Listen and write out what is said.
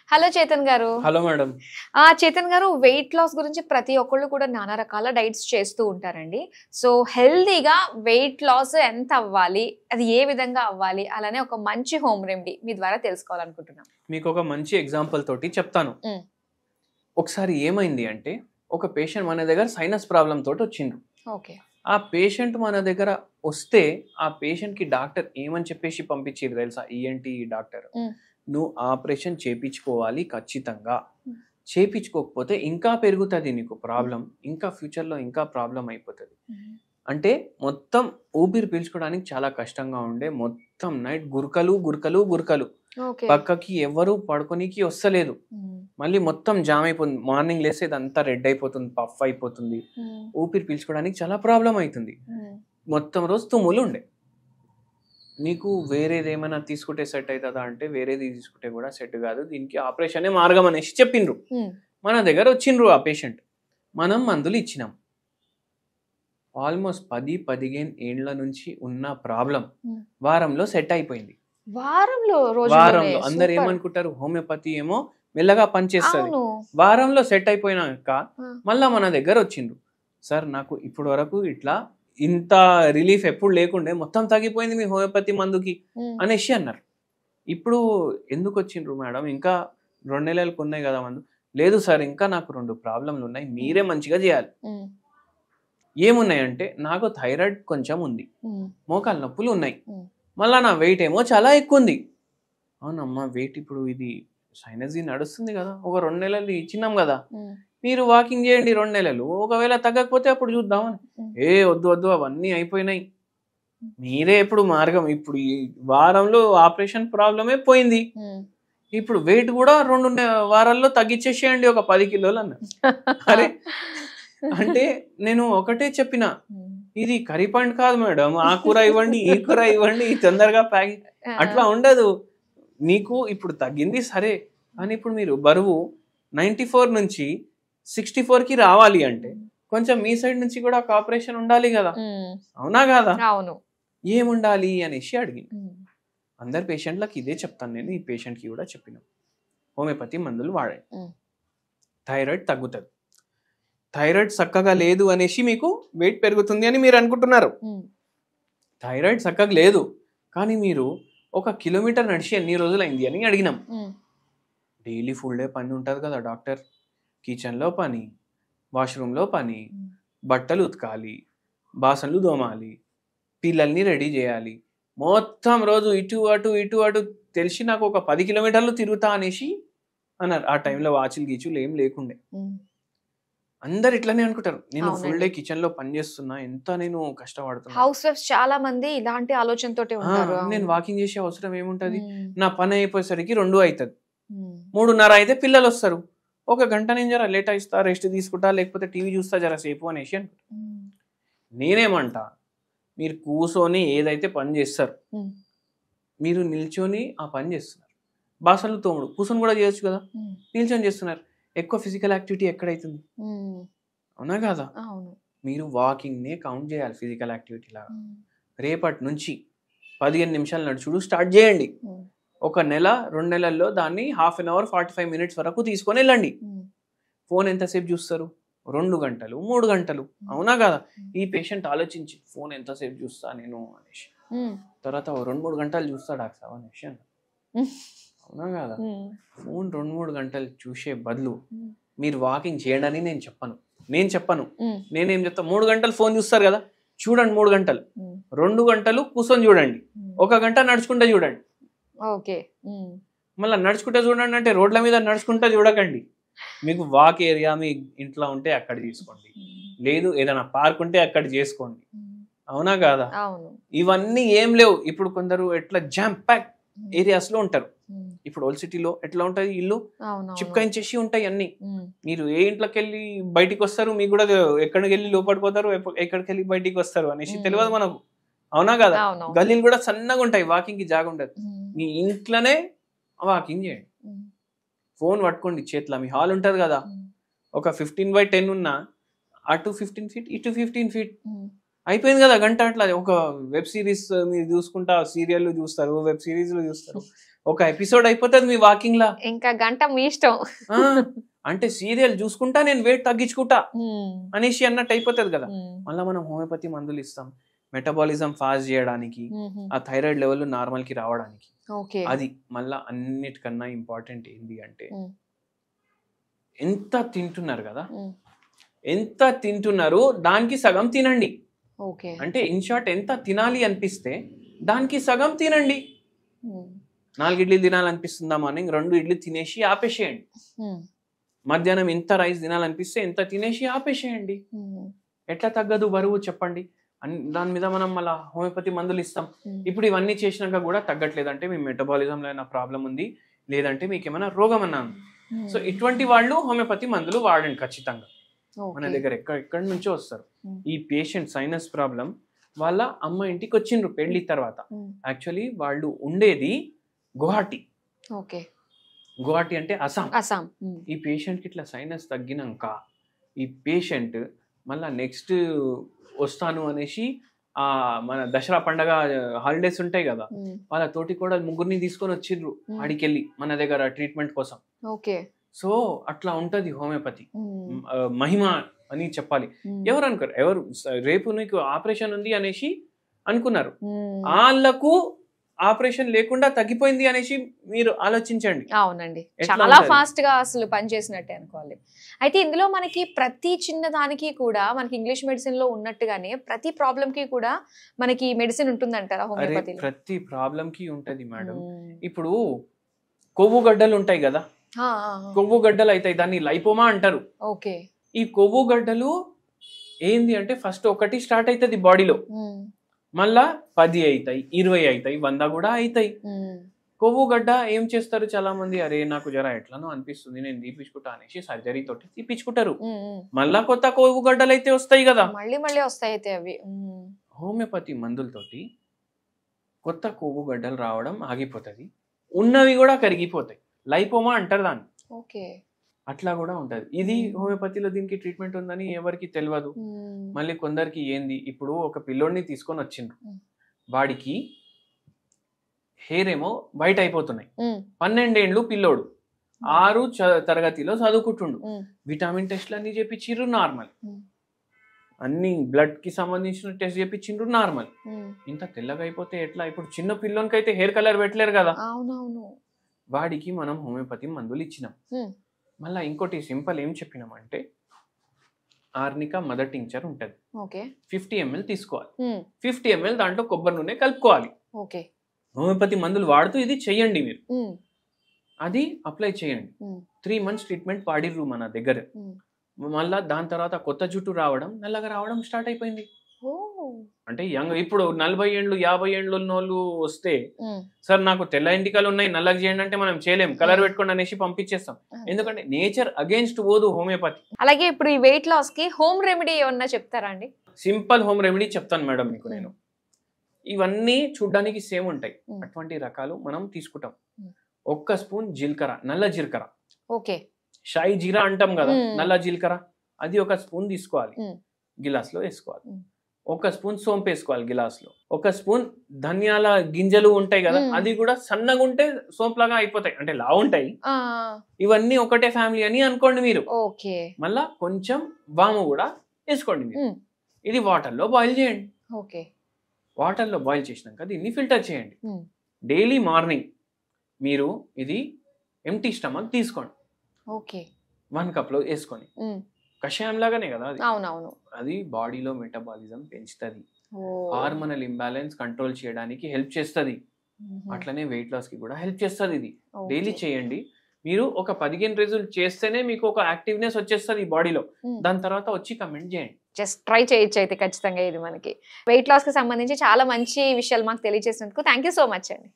Hello Chetan గారు. Hello madam. Chetan గారు, weight loss గురించి ప్రతి ఒక్కళ్ళు కూడా నానా రకాల డైట్స్ చేస్తూ ఉంటారండి. సో హెల్తీగా వెయిట్ లాస్ ఎంత అవ్వాలి, అది ఏ విధంగా అవ్వాలి, అలానే ఒక మంచి హోమ్ రెమెడీ మీ ద్వారా తెలుసుకోవాలనుకుంటున్నాం. మీకు ఒక మంచి ఎగ్జాంపుల్ తోటి చెప్తాను. ఒకసారి ఏమైంది అంటే, ఒక పేషెంట్ మన దగ్గర సైనస్ ప్రాబ్లం తోటి వచ్చిండ్రు. ఓకే. ఆ పేషెంట్ మన దగ్గర వస్తే ఆ పేషెంట్ కి డాక్టర్ ఏమని చెప్పేసి పంపించారు తెలుసా? ఈఎన్టీ డాక్టర్, నువ్వు ఆపరేషన్ చేపించుకోవాలి ఖచ్చితంగా, చేపించుకోకపోతే ఇంకా పెరుగుతుంది నీకు ప్రాబ్లం, ఇంకా ఫ్యూచర్లో ఇంకా ప్రాబ్లం అయిపోతుంది. అంటే మొత్తం ఊపిరి పీల్చుకోవడానికి చాలా కష్టంగా ఉండే, మొత్తం నైట్ గురకలు గురకలు గురకలు, పక్కకి ఎవరు పడుకోనికి వస్తలేదు, మళ్ళీ మొత్తం జామ్ అయిపోతుంది, మార్నింగ్ లేస్తే ఇదంతా రెడ్ అయిపోతుంది, పఫ్ అయిపోతుంది, ఊపిరి పీల్చుకోవడానికి చాలా ప్రాబ్లం అవుతుంది, మొత్తం రోజు తుమ్ములు ఉండే. నీకు వేరేది ఏమైనా తీసుకుంటే సెట్ అవుతుందా అంటే, వేరేది తీసుకుంటే కూడా సెట్ కాదు, దీనికి ఆపరేషనే మార్గం అనేసి చెప్పిండ్రు. మన దగ్గర వచ్చిండ్రు ఆ పేషెంట్, మనం మందులు ఇచ్చినాం. ఆల్మోస్ట్ 10-15 ఏళ్ల నుంచి ఉన్న ప్రాబ్లం వారంలో సెట్ అయిపోయింది. వారంలో అందరు ఏమనుకుంటారు, హోమియోపతి ఏమో మెల్లగా పనిచేస్తుంది, వారంలో సెట్ అయిపోయినాక మళ్ళా మన దగ్గర వచ్చిండ్రు. సార్ నాకు ఇప్పటి వరకు ఇట్లా ఇంత రిలీఫ్ ఎప్పుడు లేకుండే, మొత్తం తగ్గిపోయింది మీ హోమియోపతి మందుకి అనేసి అన్నారు. ఇప్పుడు ఎందుకు వచ్చిండ్రు మేడం, ఇంకా 2 నెలలకు ఉన్నాయి కదా మందు? లేదు సార్, ఇంకా నాకు 2 ప్రాబ్లంలు ఉన్నాయి, మీరే మంచిగా చేయాలి. ఏమున్నాయంటే, నాకు థైరాయిడ్ కొంచెం ఉంది, మోకాలు నొప్పులు ఉన్నాయి, మళ్ళా నా వెయిట్ ఏమో చాలా ఎక్కువ ఉంది. అవునమ్మా, వెయిట్ ఇప్పుడు ఇది సైనస్ నడుస్తుంది కదా, ఒక 2 నెలలు ఇచ్చినాం కదా, మీరు వాకింగ్ చేయండి 2 నెలలు, ఒకవేళ తగ్గకపోతే అప్పుడు చూద్దామని. వద్దు వద్దు, అవన్నీ అయిపోయినాయి, మీరే ఎప్పుడు మార్గం, ఇప్పుడు ఈ వారంలో ఆపరేషన్ ప్రాబ్లమే పోయింది, ఇప్పుడు వెయిట్ కూడా 2 వారాల్లో తగ్గించేసేయండి ఒక 10 కిలోలు అన్నారు. అరే అంటే నేను ఒకటే చెప్పిన, ఇది కర్రీ పాయింట్ కాదు మేడం, ఆ కూర ఇవ్వండి, ఈ కూర ఇవ్వండి, తొందరగా ప్యాకింగ్ అట్లా ఉండదు. నీకు ఇప్పుడు తగ్గింది సరే, కానీ ఇప్పుడు మీరు బరువు 94 నుంచి 64కి రావాలి అంటే కొంచెం మీ సైడ్ నుంచి కూడా ఒక ఆపరేషన్ ఉండాలి కదా, అవునా కాదా? అవును. ఏముండాలి అనేసి అడిగింది. అందరు పేషెంట్లకు ఇదే చెప్తాను నేను, ఈ పేషెంట్కి కూడా చెప్పిన, హోమియోపతి మందులు వాడండి, థైరాయిడ్ తగ్గుతుంది. థైరాయిడ్ చక్కగా లేదు అనేసి మీకు వెయిట్ పెరుగుతుంది అని మీరు అనుకుంటున్నారు. థైరాయిడ్ చక్కగా లేదు, కానీ మీరు 1 కిలోమీటర్ నడిచి ఎన్ని రోజులైంది అని అడిగినాం. డైలీ ఫుల్ డే పని ఉంటుంది కదా డాక్టర్, కిచెన్లో పని, వాష్రూమ్లో పని, బట్టలు ఉతకాలి, బాసన్లు దోమాలి, పిల్లల్ని రెడీ చేయాలి, మొత్తం రోజు ఇటు అటు ఇటు అటు తెలిసి నాకు 10 కిలోమీటర్లు తిరుగుతా అనేసి అన్నారు. ఆ టైంలో వాచులు గీచులు ఏం లేకుండే. అందరు ఇట్లానే అనుకుంటారు, నేను ఫుల్ డే కిచెన్ లో పని చేస్తున్నా, ఎంత నేను కష్టపడుతున్నా. హౌస్ వైఫ్స్ చాలా మంది ఇలాంటి ఆలోచనతోటే ఉంటారు. నేను వాకింగ్ చేసే అవసరం ఏముంటది, నా పని అయిపోయేసరికి 2 అవుతుంది, 3:30 అయితే పిల్లలు వస్తారు, 1 గంట నేను జర లేట్ అయిస్తా, రెస్ట్ తీసుకుంటా, లేకపోతే టీవీ చూస్తా జర సేపు అనేసి అనుకుంటా. నేనేమంటా, మీరు కూర్చొని ఏదైతే పని చేస్తారు, మీరు నిల్చొని ఆ పని చేస్తున్నారు, బాసన్లు తోముడు కూర్చొని కూడా చేయొచ్చు కదా, నిల్చొని చేస్తున్నారు, ఎక్కువ ఫిజికల్ యాక్టివిటీ ఎక్కడైతుంది, అవునా కాదా? మీరు వాకింగ్ నే కౌంట్ చేయాలి ఫిజికల్ యాక్టివిటీ లాగా. రేపటి నుంచి 15 నిమిషాలు నడుచుడు స్టార్ట్ చేయండి. 1 నెల 2 నెలల్లో దాన్ని ½ గంట 45 మినిట్స్ వరకు తీసుకొని వెళ్ళండి. ఫోన్ ఎంతసేపు చూస్తారు? 2 గంటలు 3 గంటలు, అవునా కదా? ఈ పేషెంట్ ఆలోచించి, ఫోన్ ఎంతసేపు చూస్తా నేను అనేసి, తర్వాత 2-3 గంటలు చూస్తా డాక్టర్ అనేసి అన్న, అవునా కదా? ఫోన్ 2-3 గంటలు చూసే బదులు మీరు వాకింగ్ చేయండి అని నేను చెప్పను. నేనేం చెప్తా, 3 గంటలు ఫోన్ చూస్తారు కదా, చూడండి 3 గంటలు, 2 గంటలు కూర్చొని చూడండి, 1 గంట నడుచుకుంటే చూడండి. మళ్ళీ నడుచుకుంటే చూడండి అంటే రోడ్ల మీద నడుచుకుంటే చూడకండి, మీకు వాక్ ఏరియా మీ ఇంట్లో ఉంటే అక్కడ తీసుకోండి, లేదు ఏదైనా పార్క్ ఉంటే అక్కడ చేసుకోండి, అవునా కాదా? ఇవన్నీ ఏం లేవు. ఇప్పుడు కొందరు ఎట్లా జామ్ ప్యాక్ ఏరియాస్ లో ఉంటారు. ఇప్పుడు ఓల్డ్ సిటీలో ఎట్లా ఉంటది, ఇల్లు చిప్కాయించేసి ఉంటాయి అన్ని, మీరు ఏ ఇంట్లోకి వెళ్ళి బయటికి వస్తారు, మీకు కూడా ఎక్కడికి వెళ్ళి లోపడిపోతారు, ఎక్కడికి వెళ్ళి బయటికి వస్తారు అనేసి తెలియదు మనకు, అవునా కదా? గల్లీలు కూడా సన్నగా ఉంటాయి, వాకింగ్ కి జాగా ఉండదు. మీ ఇంట్లోనే వాకింగ్ చేయండి, ఫోన్ పట్టుకోండి చేతిలో, మీ హాల్ ఉంటది కదా, ఒక 15/10 ఉన్నా, అటు 15 ఫీట్ ఇటు 15 ఫీట్, అయిపోయింది కదా గంట. అట్లా ఒక వెబ్ సిరీస్ మీరు చూసుకుంటా సీరియల్ చూస్తారు, వెబ్ సిరీస్లు చూస్తారు, ఒక ఎపిసోడ్ అయిపోతుంది మీ వాకింగ్ లా. ఇంకా గంట మీ ఇష్టం. అంటే సీరియల్ చూసుకుంటా నేను వెయిట్ తగ్గించుకుంటా అనేసి అన్నట్టు అయిపోతుంది కదా. మళ్ళీ మనం హోమియోపతి మందులు ఇస్తాం మెటబాలిజం ఫాస్ట్ చేయడానికి, ఆ థైరాయిడ్ లెవెల్ నార్మల్ కి రావడానికి. అది మళ్ళా అన్నిటికన్నా ఇంపార్టెంట్ ఏంటి అంటే ఎంత తింటున్నారు కదా, ఎంత తింటున్నారు దానికి సగం తినండి. అంటే ఇన్ షార్ట్ ఎంత తినాలి అనిపిస్తే దానికి సగం తినండి. 4 ఇడ్లీలు తినాలనిపిస్తుందా మార్నింగ్, 2 ఇడ్లీ తినేసి ఆపేసేయండి. మధ్యాహ్నం ఎంత రైస్ తినాలనిపిస్తే ఎంత తినేసి ఆపేసేయండి. ఎట్లా తగ్గదు బరువు చెప్పండి. దాని మీద మనం మళ్ళీ హోమియోపతి మందులు ఇస్తాం. ఇప్పుడు ఇవన్నీ చేసినాక కూడా తగ్గట్లేదంటే మీ మెటబాలిజంలో ఏమైనా ప్రాబ్లం ఉంది, లేదంటే మీకు ఏమైనా రోగం అన్నా ఉంది. సో ఇటువంటి వాళ్ళు హోమియోపతి మందులు వాడండి ఖచ్చితంగా. మన దగ్గర ఎక్కడి నుంచో వస్తారు. ఈ పేషెంట్ సైనస్ ప్రాబ్లం వాళ్ళ అమ్మ ఇంటికి వచ్చిండ్రు పెళ్లి తర్వాత. యాక్చువల్లీ వాళ్ళు ఉండేది గువాహటి. గువాహటి అంటే అస్సాం. ఈ పేషెంట్ కి ఇట్లా సైనస్ తగ్గినాక ఈ పేషెంట్ మళ్ళా నెక్స్ట్ వస్తాను అనేసి మన దసరా పండగ హాలిడేస్ ఉంటాయి కదా, వాళ్ళ తోటి కూడా 3 తీసుకొని వచ్చిండ్రు ఆడికెళ్ళి మన దగ్గర ట్రీట్మెంట్ కోసం. సో అట్లా ఉంటది హోమియోపతి మహిమ అని చెప్పాలి. ఎవరు అనుకోరు, ఎవరు రేపు నీకు ఆపరేషన్ ఉంది అనేసి అనుకున్నారు, వాళ్ళకు ఆపరేషన్ లేకుండా తగ్గిపోయింది అనేసి మీరు ఆలోచించండి. అవునండి, చాలా ఫాస్ట్ గా అసలు పనిచేసినట్టే అనుకోవాలి. అయితే ఇందులో మనకి ప్రతి చిన్న దానికి కూడా మనకి ఇంగ్లీష్ మెడిసిన్ లో ఉన్నట్టుగానే ప్రతి ప్రాబ్లం కి కూడా మనకి మెడిసిన్ ఉంటుందంటారా హోమియోపతిలో? ప్రతి ప్రాబ్లం కి ఉంటది మేడం. ఇప్పుడు కొవ్వు గడ్డలు ఉంటాయి కదా, కొవ్వు గడ్డలు అవుతాయి, దాన్ని లైపోమా అంటారు. ఈ కొవ్వు గడ్డలు ఏంది అంటే ఫస్ట్ ఒకటి స్టార్ట్ అవుతుంది బాడీలో, మళ్ళా 10 అవుతాయి, 20 అవుతాయి, 100 కూడా అవుతాయి. కొవ్వు గడ్డ ఏం చేస్తారు చాలా మంది, అరే నాకు జర ఎట్లానో అనిపిస్తుంది నేను తీపించుకుంటా అనేసి సర్జరీ తోటి తీపించుకుంటారు. మళ్ళా కొత్త కొవ్వు గడ్డలు అయితే వస్తాయి కదా, మళ్ళీ వస్తాయి అవి. హోమియోపతి మందులతోటి కొత్త కొవ్వు గడ్డలు రావడం ఆగిపోతుంది, ఉన్నవి కూడా కరిగిపోతాయి. లైపోమా అంటారు దాన్ని. అట్లా కూడా ఉంటది. ఇది హోమియోపతిలో దీనికి ట్రీట్మెంట్ ఉందని ఎవరికి తెలియదు. మళ్ళీ కొందరికి ఏంది, ఇప్పుడు ఒక పిల్లోడిని తీసుకొని వచ్చిండ్రు, వాడికి హెయిర్ ఏమో వైట్ అయిపోతున్నాయి, 12 ఏళ్ళు పిల్లోడు, 6 తరగతిలో చదువుకుంటుండు, విటమిన్ టెస్ట్లు అన్ని చేపించిండ్రు నార్మల్, అన్ని బ్లడ్ కి సంబంధించిన టెస్ట్ చేపించిండ్రు నార్మల్. ఇంత తెల్లగా అయిపోతే ఎట్లా? ఇప్పుడు చిన్న పిల్లోనికి అయితే హెయిర్ కలర్ పెట్టలేరు కదా, వాడికి మనం హోమియోపతి మందులు ఇచ్చినాం. మళ్ళీ ఇంకోటి సింపుల్ ఏం చెప్పినామంటే ఆర్నికా మదర్ టింక్చర్ ఉంటది, 50 ml తీసుకోవాలి. 50 ml దాంట్లో కొబ్బరి నూనె కలుపుకోవాలి. హోమియోపతి మందులు వాడుతూ ఇది చెయ్యండి మీరు, అది అప్లై చేయండి. 3 months ట్రీట్మెంట్ వాడిర్రు మన దగ్గర. మళ్ళా దాని తర్వాత కొత్త జుట్టు రావడం, నల్లగా రావడం స్టార్ట్ అయిపోయింది. అంటే యంగ్ ఇప్పుడు 40 ఏళ్ళు 50 ఏళ్ళు ఉన్న వాళ్ళు వస్తే సార్ నాకు తెల్ల ఎంటికలు ఉన్నాయి నల్లగా చేయండి అంటే మనం చేయలేం, కలర్ పెట్టుకోండి అనేసి పంపించేస్తాం. ఎందుకంటే నేచర్ అగేన్స్ట్ పోదు హోమియోపతి. అలాగే ఇప్పుడు ఈ వెయిట్ లాస్ కి హోమ్ రెమెడీ ఏమన్నా చెప్తారా అండి? సింపుల్ హోమ్ రెమెడీ చెప్తాను మేడం మీకు నేను. ఇవన్నీ చూడడానికి సేమ్ ఉంటాయి, అటువంటి రకాలు మనం తీసుకుంటాం. 1 స్పూన్ జీలకర్ర, నల్ల జీలకర్ర, షాయి జీరా అంటాం కదా, నల్ల జీలకర్ర, అది 1 స్పూన్ తీసుకోవాలి, గిలాస్ లో వేసుకోవాలి. 1 స్పూన్ సోంపు వేసుకోవాలి గిలాస్ లో. 1 స్పూన్ ధనియాల గింజలు ఉంటాయి కదా, అది కూడా సన్నగా ఉంటే సోంపు లాగా అయిపోతాయి, అంటే లా ఉంటాయి. ఇవన్నీ ఒకటే ఫ్యామిలీ అని అనుకోండి మీరు. మళ్ళా కొంచెం వాము కూడా వేసుకోండి మీరు. ఇది వాటర్ లో బాయిల్ చేయండి. వాటర్ లో బాయిల్ చేసినాక దీన్ని ఫిల్టర్ చేయండి. డైలీ మార్నింగ్ మీరు ఇది ఎంటీ స్టమక్ తీసుకోండి, 1 cup లో వేసుకొని. కషాయం లాగానే కదా అది. అది బాడీలో మెటబాలిజం పెంచుతుంది, హార్మోనల్ ఇంబ్యాలెన్స్ కంట్రోల్ చేయడానికి హెల్ప్ చేస్తుంది, అట్లనే వెయిట్ లాస్ కి కూడా హెల్ప్ చేస్తుంది. ఇది డైలీ చేయండి మీరు. ఒక 15 రోజులు చేస్తేనే మీకు ఒక యాక్టివ్నెస్ వచ్చేస్తుంది బాడీలో. దాని తర్వాత వచ్చి కమెంట్ చేయండి. జస్ట్ ట్రై చేయొచ్చు అయితే ఖచ్చితంగా. ఇది మనకి వెయిట్ లాస్ కి సంబంధించి చాలా మంచి విషయాలు మాకు తెలియజేసినందుకు థ్యాంక్ యూ సో మచ్ అండి.